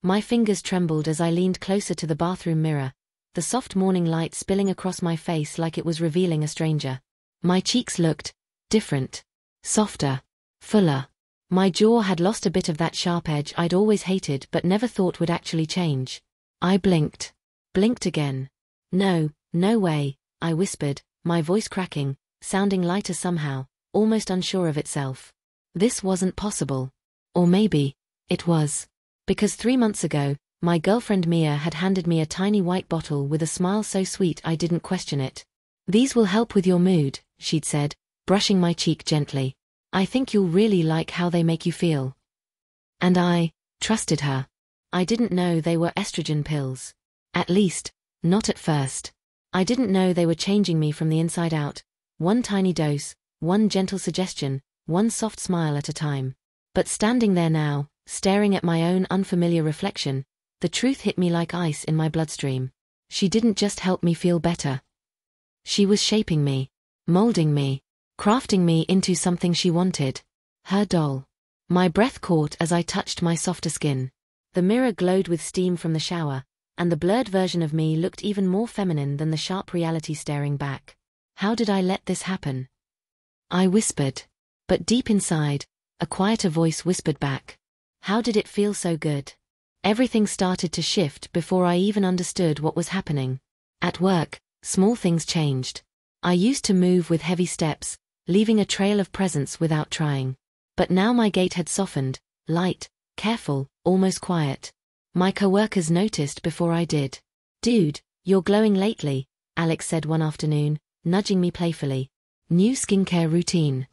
My fingers trembled as I leaned closer to the bathroom mirror, the soft morning light spilling across my face like it was revealing a stranger. My cheeks looked different, softer, fuller. My jaw had lost a bit of that sharp edge I'd always hated but never thought would actually change. I blinked again. No, no way, I whispered, my voice cracking, sounding lighter somehow, almost unsure of itself. This wasn't possible. Or maybe it was. Because 3 months ago, my girlfriend Mia had handed me a tiny white bottle with a smile so sweet I didn't question it. "These will help with your mood," she'd said, brushing my cheek gently. "I think you'll really like how they make you feel." And I trusted her. I didn't know they were estrogen pills. At least, not at first. I didn't know they were changing me from the inside out, one tiny dose, one gentle suggestion, one soft smile at a time. But standing there now, staring at my own unfamiliar reflection, the truth hit me like ice in my bloodstream. She didn't just help me feel better. She was shaping me, molding me, crafting me into something she wanted. Her doll. My breath caught as I touched my softer skin. The mirror glowed with steam from the shower, and the blurred version of me looked even more feminine than the sharp reality staring back. How did I let this happen? I whispered. But deep inside, a quieter voice whispered back. How did it feel so good? Everything started to shift before I even understood what was happening. At work, small things changed. I used to move with heavy steps, leaving a trail of presence without trying. But now my gait had softened, light, careful, almost quiet. My coworkers noticed before I did. "Dude, you're glowing lately," Alex said one afternoon, nudging me playfully. "New skincare routine."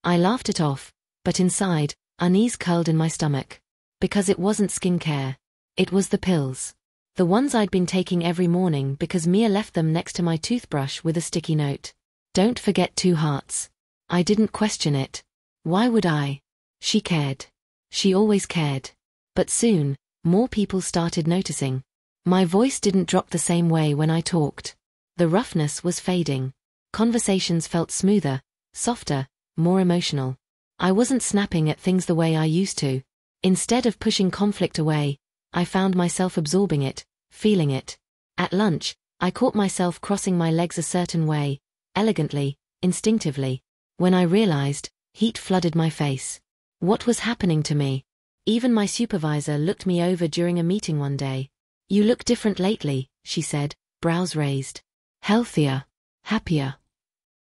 I laughed it off, but inside, unease curled in my stomach. Because it wasn't skincare. It was the pills. The ones I'd been taking every morning because Mia left them next to my toothbrush with a sticky note. "Don't forget 2 hearts." I didn't question it. Why would I? She cared. She always cared. But soon, more people started noticing. My voice didn't drop the same way when I talked. The roughness was fading. Conversations felt smoother, softer, more emotional. I wasn't snapping at things the way I used to. Instead of pushing conflict away, I found myself absorbing it, feeling it. At lunch, I caught myself crossing my legs a certain way, elegantly, instinctively. When I realized, heat flooded my face. What was happening to me? Even my supervisor looked me over during a meeting one day. "You look different lately," she said, brows raised. "Healthier. Happier."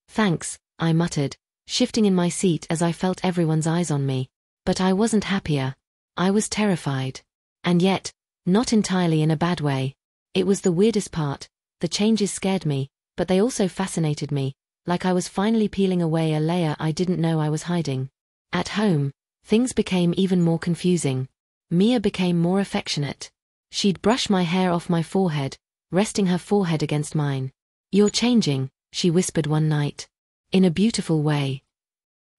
"Thanks," I muttered, shifting in my seat as I felt everyone's eyes on me. But I wasn't happier. I was terrified. And yet, not entirely in a bad way. It was the weirdest part. The changes scared me, but they also fascinated me, like I was finally peeling away a layer I didn't know I was hiding. At home, things became even more confusing. Mia became more affectionate. She'd brush my hair off my forehead, resting her forehead against mine. "You're changing," she whispered one night. "In a beautiful way."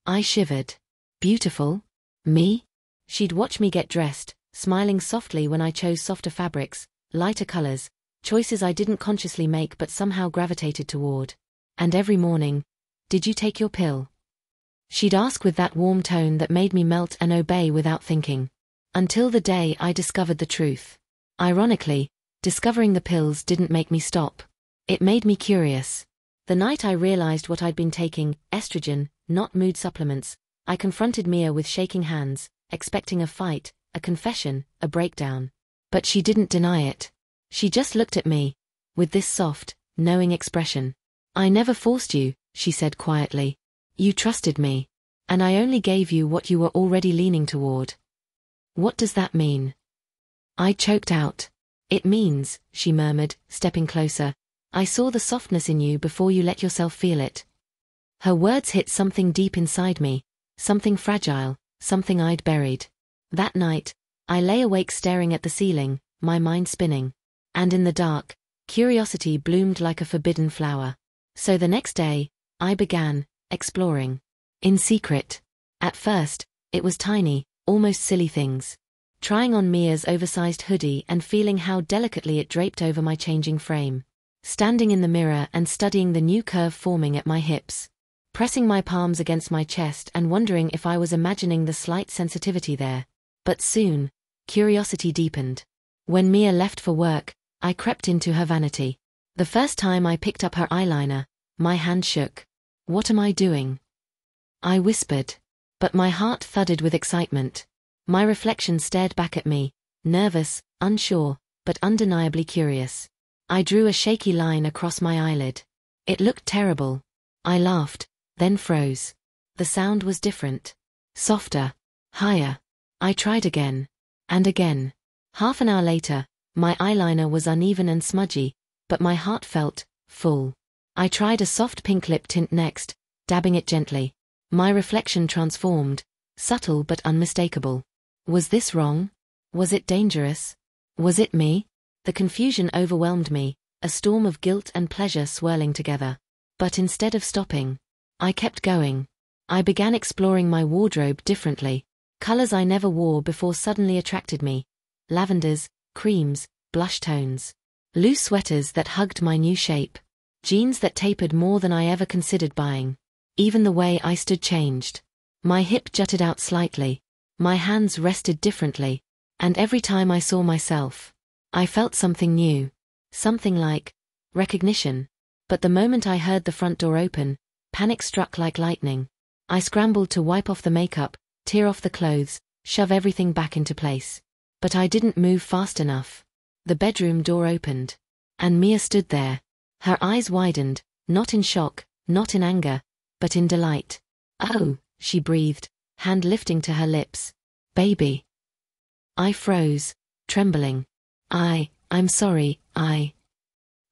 I shivered. Beautiful? Me? She'd watch me get dressed, smiling softly when I chose softer fabrics, lighter colors, choices I didn't consciously make but somehow gravitated toward. And every morning, "Did you take your pill?" She'd ask with that warm tone that made me melt and obey without thinking. Until the day I discovered the truth. Ironically, discovering the pills didn't make me stop. It made me curious. The night I realized what I'd been taking, estrogen, not mood supplements, I confronted Mia with shaking hands, expecting a fight, a confession, a breakdown. But she didn't deny it. She just looked at me, with this soft, knowing expression. "I never forced you," she said quietly. "You trusted me. And I only gave you what you were already leaning toward." "What does that mean?" I choked out. "It means," she murmured, stepping closer, "I saw the softness in you before you let yourself feel it." Her words hit something deep inside me, something fragile, something I'd buried. That night, I lay awake staring at the ceiling, my mind spinning. And in the dark, curiosity bloomed like a forbidden flower. So the next day, I began exploring. In secret. At first, it was tiny, almost silly things. Trying on Mia's oversized hoodie and feeling how delicately it draped over my changing frame. Standing in the mirror and studying the new curve forming at my hips. Pressing my palms against my chest and wondering if I was imagining the slight sensitivity there. But soon, Curiosity deepened. When Mia left for work, I crept into her vanity. The first time I picked up her eyeliner, my hand shook. "What am I doing?" I whispered. But my heart thudded with excitement. My reflection stared back at me, nervous, unsure, but undeniably curious. I drew a shaky line across my eyelid. It looked terrible. I laughed, then froze. The sound was different. Softer. Higher. I tried again. And again. Half an hour later, my eyeliner was uneven and smudgy, but my heart felt full. I tried a soft pink lip tint next, dabbing it gently. My reflection transformed, subtle but unmistakable. Was this wrong? Was it dangerous? Was it me? The confusion overwhelmed me, a storm of guilt and pleasure swirling together. But instead of stopping, I kept going. I began exploring my wardrobe differently. Colors I never wore before suddenly attracted me. Lavenders, creams, blush tones. Loose sweaters that hugged my new shape. Jeans that tapered more than I ever considered buying. Even the way I stood changed. My hip jutted out slightly. My hands rested differently. And every time I saw myself, I felt something new. Something like recognition. But the moment I heard the front door open, panic struck like lightning. I scrambled to wipe off the makeup, tear off the clothes, shove everything back into place. But I didn't move fast enough. The bedroom door opened. And Mia stood there. Her eyes widened, not in shock, not in anger, but in delight. "Oh," she breathed, hand lifting to her lips. "Baby." I froze, trembling. I'm sorry,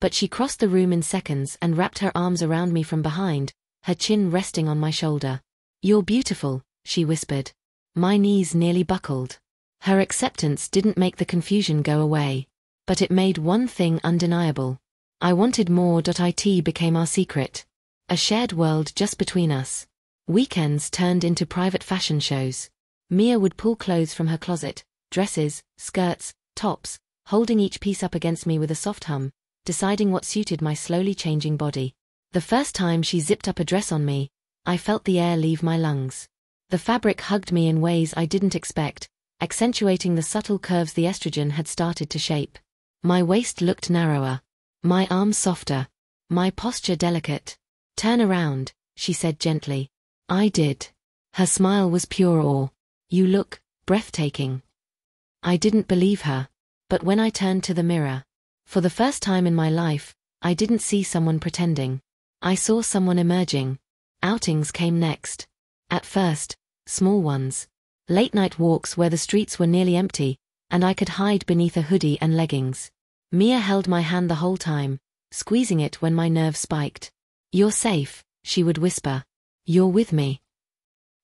But she crossed the room in seconds and wrapped her arms around me from behind, her chin resting on my shoulder. "You're beautiful," she whispered. My knees nearly buckled. Her acceptance didn't make the confusion go away. But it made one thing undeniable. I wanted more. It became our secret. A shared world just between us. Weekends turned into private fashion shows. Mia would pull clothes from her closet, dresses, skirts, tops, holding each piece up against me with a soft hum, deciding what suited my slowly changing body. The first time she zipped up a dress on me, I felt the air leave my lungs. The fabric hugged me in ways I didn't expect, accentuating the subtle curves the estrogen had started to shape. My waist looked narrower. My arms softer. My posture delicate. "Turn around," she said gently. I did. Her smile was pure awe. "You look breathtaking." I didn't believe her. But when I turned to the mirror, for the first time in my life, I didn't see someone pretending. I saw someone emerging. Outings came next. At first, small ones. Late-night walks where the streets were nearly empty, and I could hide beneath a hoodie and leggings. Mia held my hand the whole time, squeezing it when my nerves spiked. "You're safe," she would whisper. "You're with me."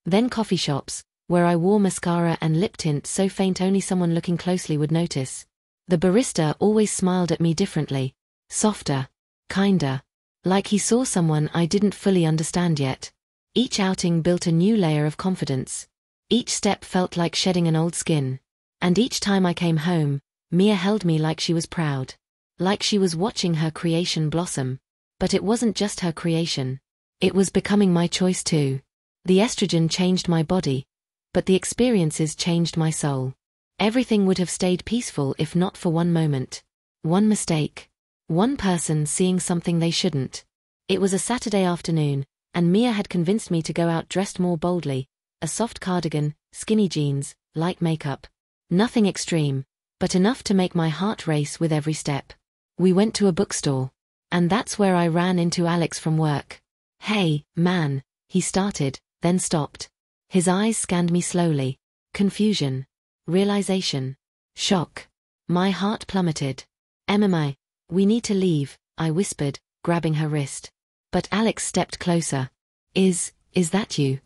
Then coffee shops, where I wore mascara and lip tint so faint only someone looking closely would notice. The barista always smiled at me differently. Softer. Kinder. Like he saw someone I didn't fully understand yet. Each outing built a new layer of confidence. Each step felt like shedding an old skin. And each time I came home, Mia held me like she was proud. Like she was watching her creation blossom. But it wasn't just her creation. It was becoming my choice too. The estrogen changed my body, but the experiences changed my soul. Everything would have stayed peaceful if not for one moment. One mistake. One person seeing something they shouldn't. It was a Saturday afternoon, and Mia had convinced me to go out dressed more boldly. A soft cardigan, skinny jeans, light makeup. Nothing extreme, but enough to make my heart race with every step. We went to a bookstore. And that's where I ran into Alex from work. "Hey, man," he started, then stopped. His eyes scanned me slowly. Confusion. Realization. Shock. My heart plummeted. "Emma, we need to leave," I whispered, grabbing her wrist. But Alex stepped closer. Is that you?"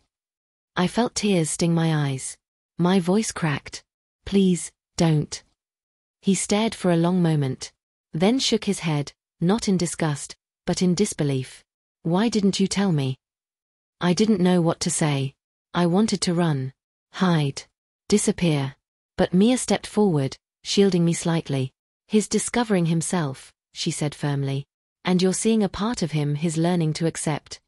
I felt tears sting my eyes. My voice cracked. "Please, don't." He stared for a long moment. Then shook his head, not in disgust, but in disbelief. "Why didn't you tell me?" I didn't know what to say. I wanted to run. Hide. Disappear. But Mia stepped forward, shielding me slightly. "He's discovering himself," she said firmly. "And you're seeing a part of him he's learning to accept."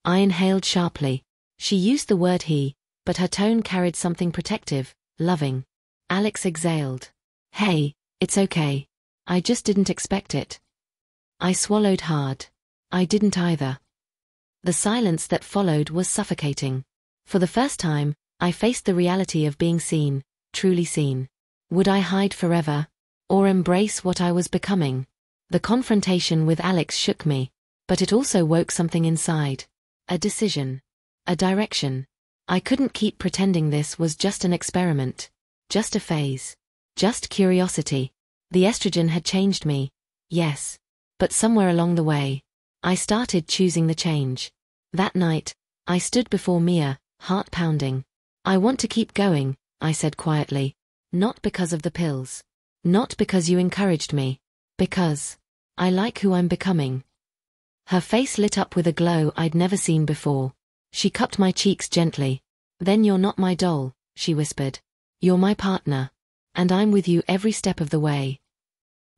I inhaled sharply. She used the word he, but her tone carried something protective, loving. Alex exhaled. Hey, it's okay. I just didn't expect it. I swallowed hard. I didn't either. The silence that followed was suffocating. For the first time, I faced the reality of being seen, truly seen. Would I hide forever? Or embrace what I was becoming? The confrontation with Alex shook me, but it also woke something inside. A decision. A direction. I couldn't keep pretending this was just an experiment. Just a phase. Just curiosity. The estrogen had changed me. Yes. But somewhere along the way, I started choosing the change. That night, I stood before Mia, heart pounding. I want to keep going, I said quietly. Not because of the pills. Not because you encouraged me. Because I like who I'm becoming. Her face lit up with a glow I'd never seen before. She cupped my cheeks gently. Then you're not my doll, she whispered. You're my partner. And I'm with you every step of the way.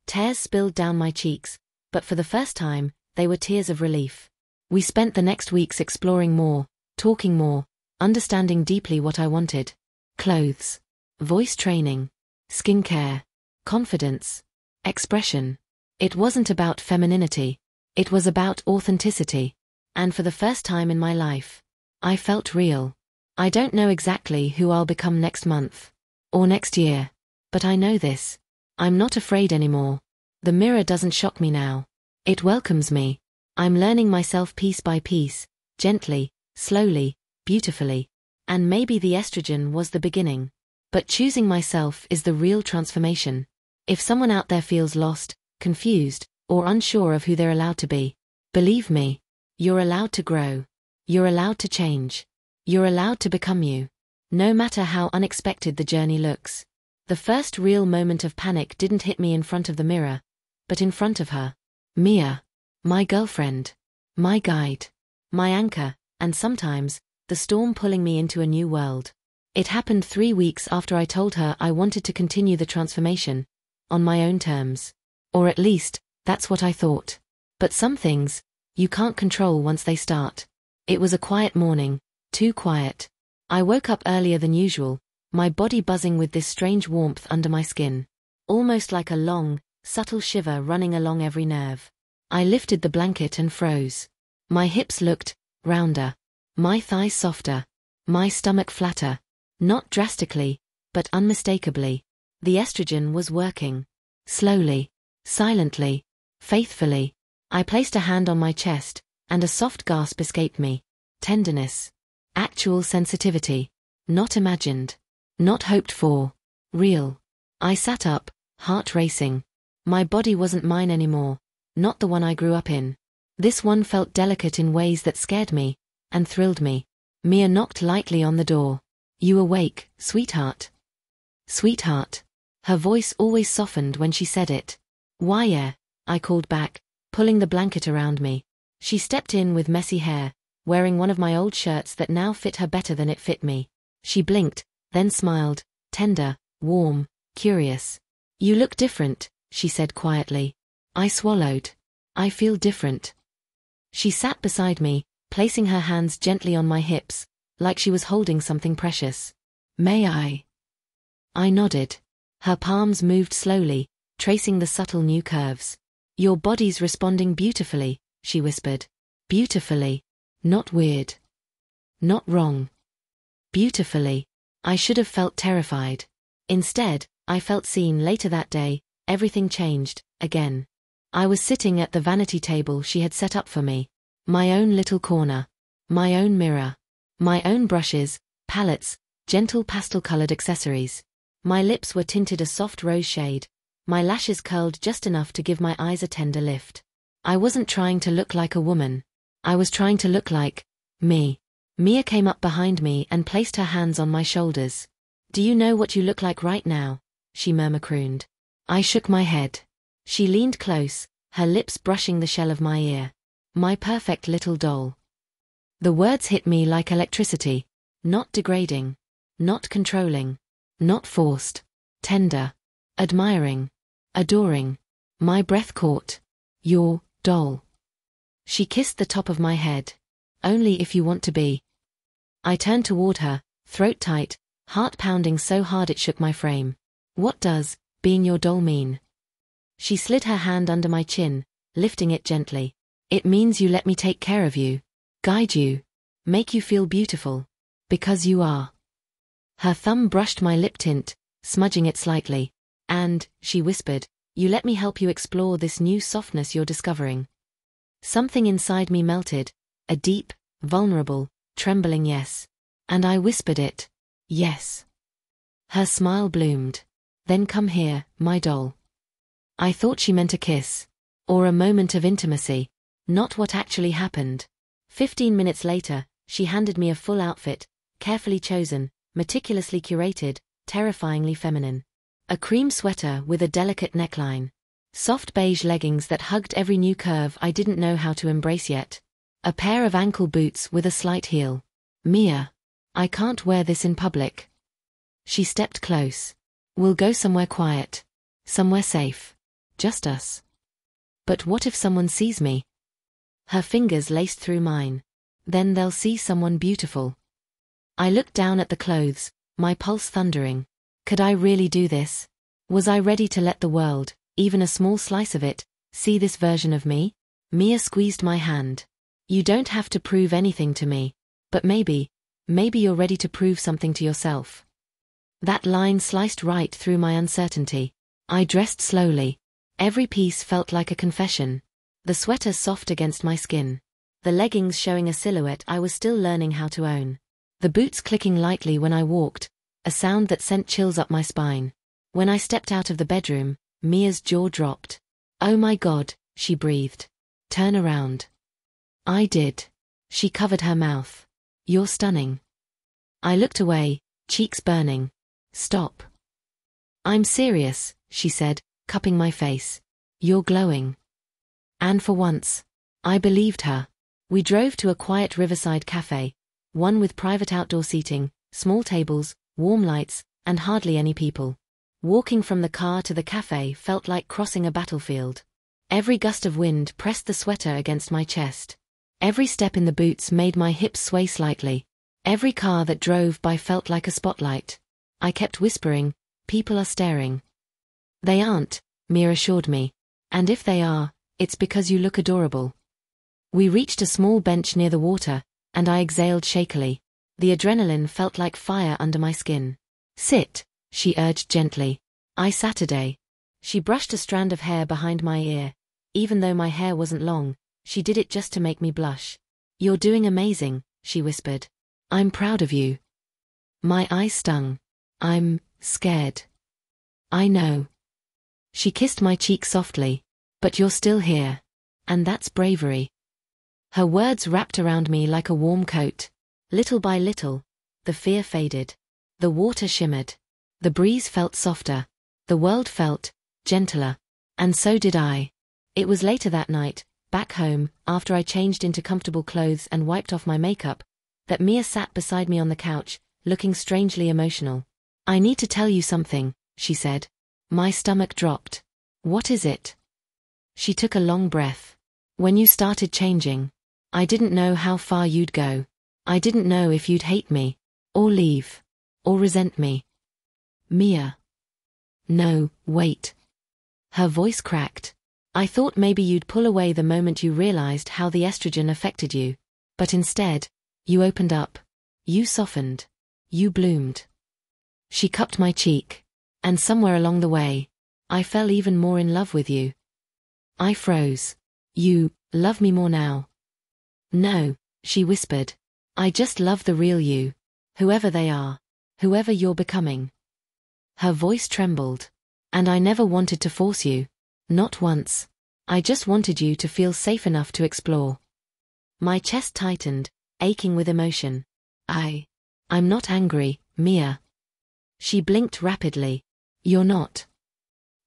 Tears spilled down my cheeks, but for the first time, they were tears of relief. We spent the next weeks exploring more, talking more, understanding deeply what I wanted. Clothes. Voice training. Skincare. Confidence. Expression. It wasn't about femininity. It was about authenticity. And for the first time in my life, I felt real. I don't know exactly who I'll become next month. Or next year. But I know this. I'm not afraid anymore. The mirror doesn't shock me now. It welcomes me. I'm learning myself piece by piece, gently, slowly, beautifully. And maybe the estrogen was the beginning. But choosing myself is the real transformation. If someone out there feels lost, confused, or unsure of who they're allowed to be, believe me, you're allowed to grow. You're allowed to change. You're allowed to become you. No matter how unexpected the journey looks. The first real moment of panic didn't hit me in front of the mirror, but in front of her. Mia. My girlfriend. My guide. My anchor, and sometimes, the storm pulling me into a new world. It happened 3 weeks after I told her I wanted to continue the transformation, on my own terms. Or at least, that's what I thought. But some things, you can't control once they start. It was a quiet morning, too quiet. I woke up earlier than usual, my body buzzing with this strange warmth under my skin. Almost like a long, subtle shiver running along every nerve. I lifted the blanket and froze. My hips looked rounder. My thighs softer. My stomach flatter. Not drastically, but unmistakably. The estrogen was working. Slowly, silently, faithfully. I placed a hand on my chest, and a soft gasp escaped me. Tenderness. Actual sensitivity. Not imagined. Not hoped for. Real. I sat up, heart racing. My body wasn't mine anymore, not the one I grew up in. This one felt delicate in ways that scared me, and thrilled me. Mia knocked lightly on the door. You awake, sweetheart? Sweetheart. Her voice always softened when she said it. Why, yeah, I called back, pulling the blanket around me. She stepped in with messy hair, wearing one of my old shirts that now fit her better than it fit me. She blinked, then smiled, tender, warm, curious. You look different, she said quietly. I swallowed. I feel different. She sat beside me, placing her hands gently on my hips, like she was holding something precious. May I? I nodded. Her palms moved slowly, tracing the subtle new curves. Your body's responding beautifully, she whispered. Beautifully. Not weird. Not wrong. Beautifully. I should have felt terrified. Instead, I felt seen. Later that day, everything changed, again. I was sitting at the vanity table she had set up for me. My own little corner. My own mirror. My own brushes, palettes, gentle pastel-colored accessories. My lips were tinted a soft rose shade. My lashes curled just enough to give my eyes a tender lift. I wasn't trying to look like a woman. I was trying to look like me. Mia came up behind me and placed her hands on my shoulders. Do you know what you look like right now? She murmur-crooned. I shook my head. She leaned close, her lips brushing the shell of my ear. My perfect little doll. The words hit me like electricity. Not degrading. Not controlling. Not forced. Tender. Admiring. Adoring. My breath caught. Your doll. She kissed the top of my head. Only if you want to be. I turned toward her, throat tight, heart pounding so hard it shook my frame. What does being your doll mean? She slid her hand under my chin, lifting it gently. It means you let me take care of you, guide you, make you feel beautiful. Because you are. Her thumb brushed my lip tint, smudging it slightly. And, she whispered, you let me help you explore this new softness you're discovering. Something inside me melted, a deep, vulnerable, trembling yes. And I whispered it. Yes. Her smile bloomed. Then come here, my doll. I thought she meant a kiss. Or a moment of intimacy. Not what actually happened. 15 minutes later, she handed me a full outfit, carefully chosen, meticulously curated, terrifyingly feminine. A cream sweater with a delicate neckline. Soft beige leggings that hugged every new curve I didn't know how to embrace yet. A pair of ankle boots with a slight heel. Mia. I can't wear this in public. She stepped close. We'll go somewhere quiet. Somewhere safe. Just us. But what if someone sees me? Her fingers laced through mine. Then they'll see someone beautiful. I looked down at the clothes, my pulse thundering. Could I really do this? Was I ready to let the world, even a small slice of it, see this version of me? Mia squeezed my hand. You don't have to prove anything to me. But maybe you're ready to prove something to yourself. That line sliced right through my uncertainty. I dressed slowly. Every piece felt like a confession. The sweater soft against my skin. The leggings showing a silhouette I was still learning how to own. The boots clicking lightly when I walked, a sound that sent chills up my spine. When I stepped out of the bedroom, Mia's jaw dropped. Oh my God, she breathed. Turn around. I did. She covered her mouth. You're stunning. I looked away, cheeks burning. Stop. I'm serious, she said, cupping my face. You're glowing. And for once, I believed her. We drove to a quiet riverside cafe, one with private outdoor seating, small tables, warm lights, and hardly any people. Walking from the car to the cafe felt like crossing a battlefield. Every gust of wind pressed the sweater against my chest. Every step in the boots made my hips sway slightly. Every car that drove by felt like a spotlight. I kept whispering, people are staring. They aren't, Mia assured me. And if they are, it's because you look adorable. We reached a small bench near the water, and I exhaled shakily. The adrenaline felt like fire under my skin. Sit, she urged gently. I Saturday. She brushed a strand of hair behind my ear. Even though my hair wasn't long, she did it just to make me blush. You're doing amazing, she whispered. I'm proud of you. My eyes stung. I'm scared. I know. She kissed my cheek softly. But you're still here. And that's bravery. Her words wrapped around me like a warm coat. Little by little, the fear faded. The water shimmered. The breeze felt softer. The world felt gentler. And so did I. It was later that night, back home, after I changed into comfortable clothes and wiped off my makeup, that Mia sat beside me on the couch, looking strangely emotional. I need to tell you something, she said. My stomach dropped. What is it? She took a long breath. When you started changing, I didn't know how far you'd go. I didn't know if you'd hate me, or leave, or resent me. Mia. No, wait. Her voice cracked. I thought maybe you'd pull away the moment you realized how the estrogen affected you. But instead, you opened up. You softened. You bloomed. She cupped my cheek. And somewhere along the way, I fell even more in love with you. I froze. You love me more now. No, she whispered. I just love the real you. Whoever they are. Whoever you're becoming. Her voice trembled. And I never wanted to force you. Not once. I just wanted you to feel safe enough to explore. My chest tightened, aching with emotion. I'm not angry, Mia. She blinked rapidly. You're not.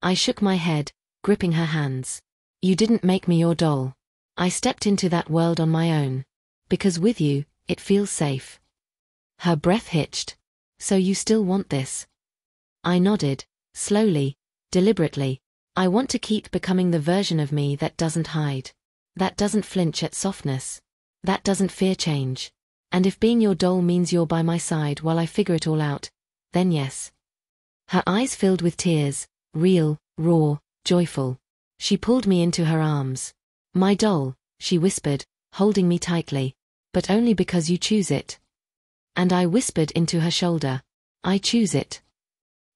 I shook my head, gripping her hands. You didn't make me your doll. I stepped into that world on my own. Because with you, it feels safe. Her breath hitched. So you still want this? I nodded, slowly, deliberately. I want to keep becoming the version of me that doesn't hide. That doesn't flinch at softness. That doesn't fear change. And if being your doll means you're by my side while I figure it all out, then yes. Her eyes filled with tears, real, raw, joyful. She pulled me into her arms. My doll, she whispered, holding me tightly. But only because you choose it. And I whispered into her shoulder. I choose it.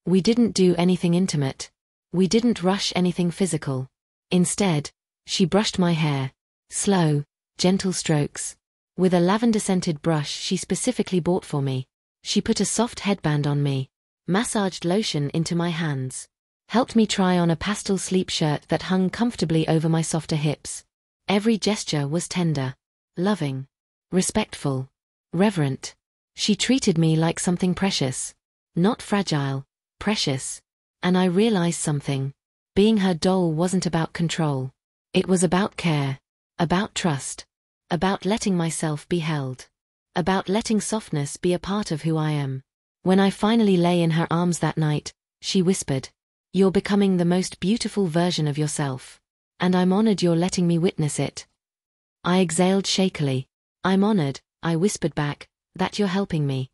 We didn't do anything intimate. We didn't rush anything physical. Instead, she brushed my hair. Slow, gentle strokes. With a lavender-scented brush she specifically bought for me. She put a soft headband on me. Massaged lotion into my hands. Helped me try on a pastel sleep shirt that hung comfortably over my softer hips. Every gesture was tender. Loving. Respectful. Reverent. She treated me like something precious. Not fragile. Precious. And I realized something. Being her doll wasn't about control. It was about care. About trust. About letting myself be held. About letting softness be a part of who I am. When I finally lay in her arms that night, she whispered, "You're becoming the most beautiful version of yourself. And I'm honored you're letting me witness it." I exhaled shakily. "I'm honored," I whispered back, "that you're helping me."